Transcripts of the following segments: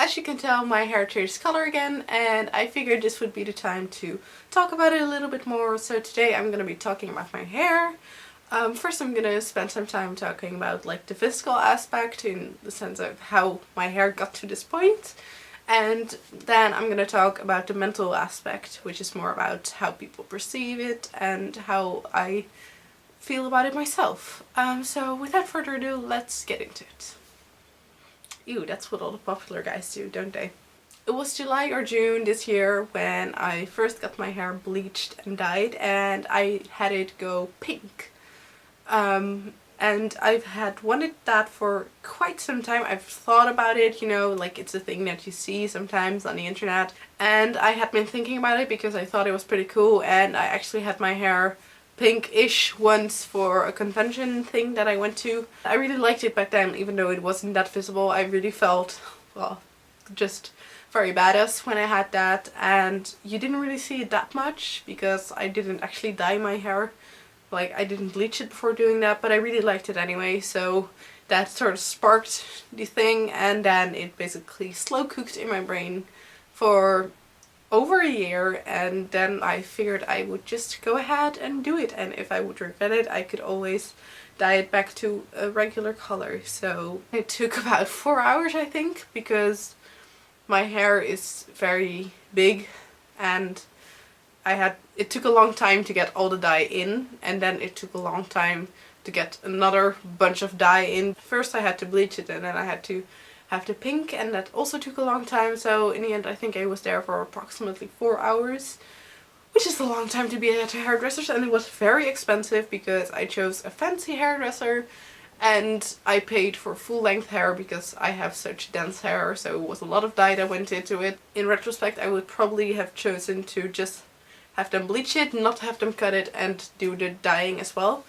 as you can tell, my hair changed color again, and I figured this would be the time to talk about it a little bit more. So today I'm going to be talking about my hair. First I'm going to spend some time talking about like the physical aspect in the sense of how my hair got to this point. And then I'm going to talk about the mental aspect, which is more about how people perceive it and how I feel about it myself. So without further ado, let's get into it. Ew, that's what all the popular guys do, don't they? It was July or June this year when I first got my hair bleached and dyed, and I had it go pink. And I've had wanted that for quite some time. I've thought about it, you know, like it's a thing that you see sometimes on the internet. And I had been thinking about it because I thought it was pretty cool, and I actually had my hair pink-ish once for a convention thing that I went to. I really liked it back then, even though it wasn't that visible. I really felt, well, just very badass when I had that, and you didn't really see it that much because I didn't actually dye my hair. Like, I didn't bleach it before doing that, but I really liked it anyway, so that sort of sparked the thing, and then it basically slow cooked in my brain for over a year, and then I figured I would just go ahead and do it, and if I would regret it, I could always dye it back to a regular color. So it took about 4 hours, I think, because my hair is very big, and it took a long time to get all the dye in, and then it took a long time to get another bunch of dye in. First I had to bleach it, and then I had to have the pink, and that also took a long time. So in the end I think I was there for approximately 4 hours, which is a long time to be at a hairdresser's, and it was very expensive because I chose a fancy hairdresser and I paid for full length hair because I have such dense hair, so it was a lot of dye that went into it. In retrospect, I would probably have chosen to just have them bleach it, not have them cut it, and do the dyeing as well,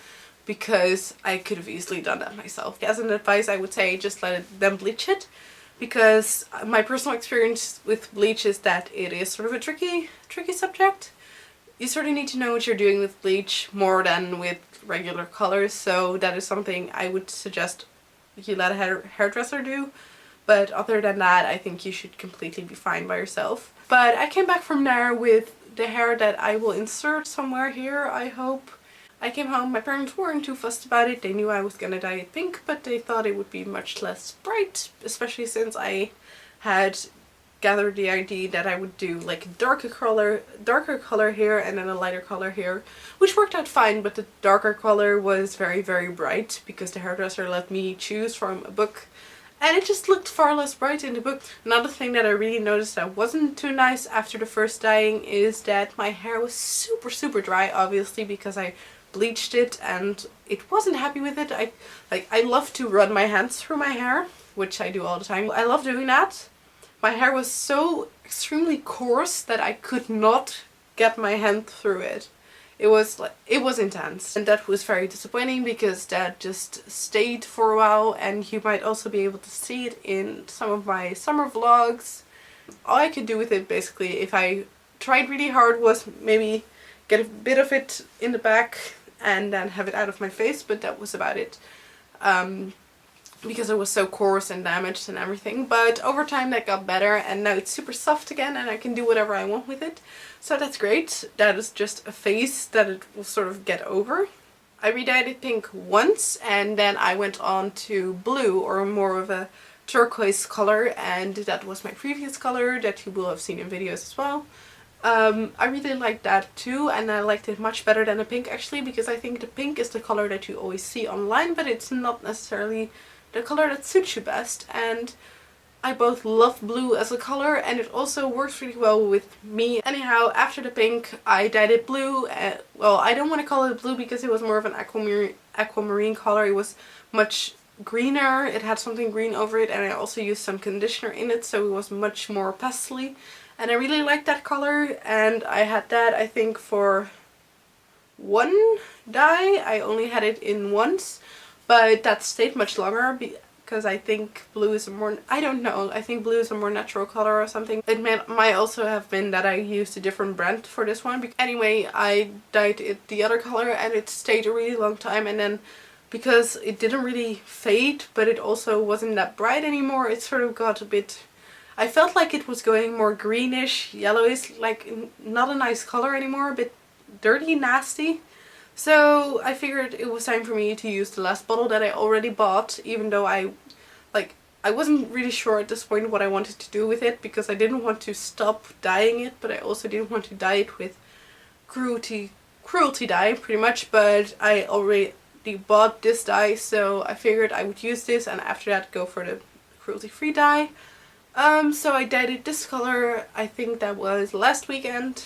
because I could have easily done that myself. As an advice, I would say just let them bleach it, because my personal experience with bleach is that it is sort of a tricky subject. You sort of need to know what you're doing with bleach more than with regular colors, so that is something I would suggest you let a hairdresser do. But other than that, I think you should completely be fine by yourself. But I came back from there with the hair that I will insert somewhere here, I hope. I came home, my parents weren't too fussed about it. They knew I was gonna dye it pink, but they thought it would be much less bright, especially since I had gathered the idea that I would do like a darker color here and then a lighter color here, which worked out fine, but the darker color was very, very bright because the hairdresser let me choose from a book, and it just looked far less bright in the book. Another thing that I really noticed that wasn't too nice after the first dyeing is that my hair was super dry, obviously because I bleached it and it wasn't happy with it. I love to run my hands through my hair, which I do all the time. I love doing that. My hair was so extremely coarse that I could not get my hand through it. It was intense, and that was very disappointing because that just stayed for a while, and you might also be able to see it in some of my summer vlogs. All I could do with it basically, if I tried really hard, was maybe get a bit of it in the back and then have it out of my face, but that was about it. Because it was so coarse and damaged and everything. But over time that got better, and now it's super soft again and I can do whatever I want with it. So that's great. That is just a phase that it will sort of get over. I redyed it pink once, and then I went on to blue, or more of a turquoise color, and that was my previous color that you will have seen in videos as well. I really liked that too, and I liked it much better than the pink actually, because I think the pink is the color that you always see online, but it's not necessarily the color that suits you best. And I both love blue as a color, and it also works really well with me. Anyhow, after the pink I dyed it blue. Well, I don't want to call it blue because it was more of an aquamarine color. It was much greener, it had something green over it, and I also used some conditioner in it, so it was much more pastely, and I really liked that color. And I had that, I think, for one dye. I only had it in once, but that stayed much longer because I think blue is a more, I don't know, I think blue is a more natural color or something. It might also have been that I used a different brand for this one. Anyway, I dyed it the other color and it stayed a really long time, and then because it didn't really fade, but it also wasn't that bright anymore, it sort of got a bit, I felt like it was going more greenish, yellowish, like not a nice color anymore, a bit dirty, nasty. So I figured it was time for me to use the last bottle that I already bought, even though I wasn't really sure at this point what I wanted to do with it, because I didn't want to stop dyeing it, but I also didn't want to dye it with cruelty dye pretty much. But I already bought this dye, so I figured I would use this and after that go for the cruelty-free dye. So I dyed it this color, I think that was last weekend.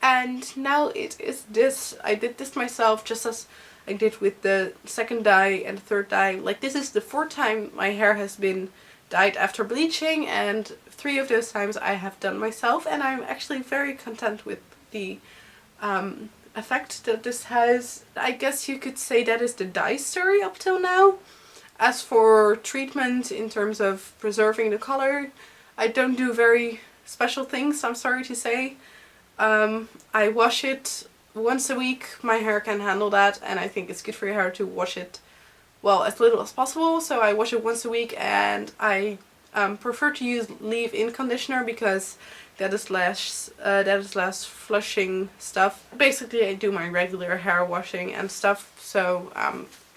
And now it is this. I did this myself, just as I did with the second dye and the third dye. Like, this is the fourth time my hair has been dyed after bleaching, and 3 of those times I have done myself, and I'm actually very content with the effect that this has. I guess you could say that is the dye story up till now. As for treatment in terms of preserving the color, I don't do very special things, I'm sorry to say. I wash it once a week. My hair can handle that, and I think it's good for your hair to wash it, well, as little as possible. So I wash it once a week, and I prefer to use leave-in conditioner because that is less flushing stuff. Basically, I do my regular hair washing and stuff, so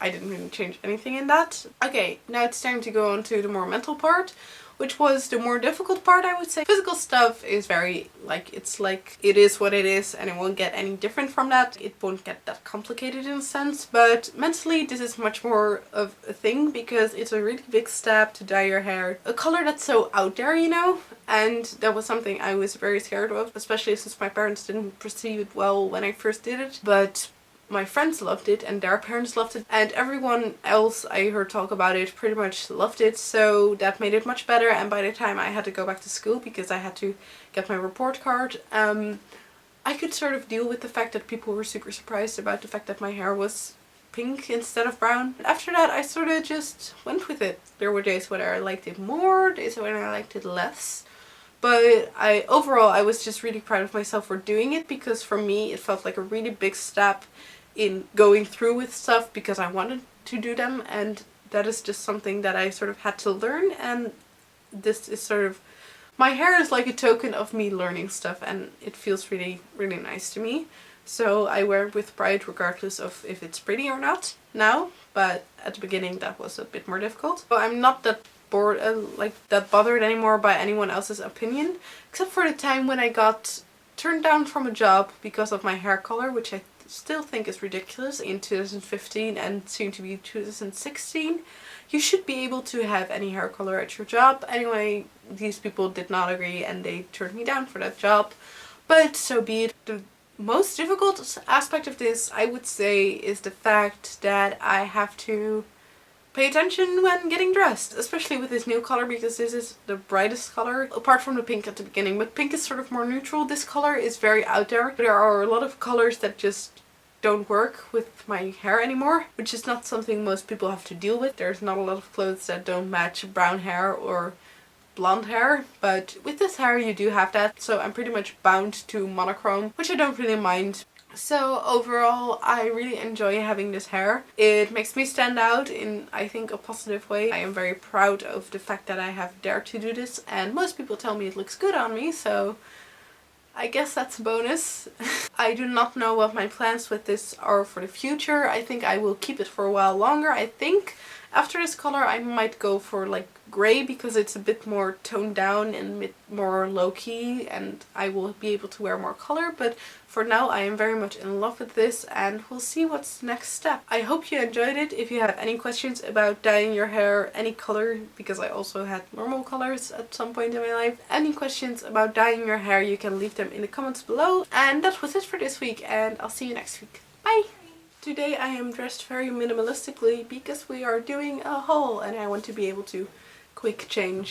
I didn't really change anything in that. Okay, now it's time to go on to the more mental part, which was the more difficult part, I would say. Physical stuff is very, it's like, it is what it is, and it won't get any different from that. It won't get that complicated in a sense, but mentally this is much more of a thing, because it's a really big step to dye your hair a color that's so out there, you know? And that was something I was very scared of, especially since my parents didn't perceive it well when I first did it. But my friends loved it, and their parents loved it, and everyone else I heard talk about it pretty much loved it, so that made it much better. And by the time I had to go back to school, because I had to get my report card, I could sort of deal with the fact that people were super surprised about the fact that my hair was pink instead of brown. After that, I sort of just went with it. There were days when I liked it more, days when I liked it less. But overall, I was just really proud of myself for doing it, because for me it felt like a really big step in going through with stuff because I wanted to do them, and that is just something that I sort of had to learn. And this is sort of, my hair is like a token of me learning stuff, and it feels really, really nice to me. So I wear it with pride regardless of if it's pretty or not now, but at the beginning that was a bit more difficult. So I'm not that bored, that bothered anymore by anyone else's opinion, except for the time when I got turned down from a job because of my hair color, which I still think is ridiculous. In 2015 and soon to be 2016, you should be able to have any hair color at your job. Anyway, these people did not agree and they turned me down for that job, but so be it. The most difficult aspect of this, I would say, is the fact that I have to pay attention when getting dressed, especially with this new color, because this is the brightest color, apart from the pink at the beginning. But pink is sort of more neutral. This color is very out there. There are a lot of colors that just don't work with my hair anymore, which is not something most people have to deal with. There's not a lot of clothes that don't match brown hair or blonde hair, but with this hair you do have that, so I'm pretty much bound to monochrome, which I don't really mind. So overall, I really enjoy having this hair. It makes me stand out in, I think, a positive way. I am very proud of the fact that I have dared to do this, and most people tell me it looks good on me, so I guess that's a bonus. I do not know what my plans with this are for the future. I think I will keep it for a while longer. I think after this color I might go for like grey, because it's a bit more toned down and a bit more low-key, and I will be able to wear more color. But for now I am very much in love with this, and we'll see what's the next step. I hope you enjoyed it. If you have any questions about dyeing your hair any color, because I also had normal colors at some point in my life, any questions about dyeing your hair, you can leave them in the comments below. And that was it for this week, and I'll see you next week. Bye! Today I am dressed very minimalistically because we are doing a haul and I want to be able to quick change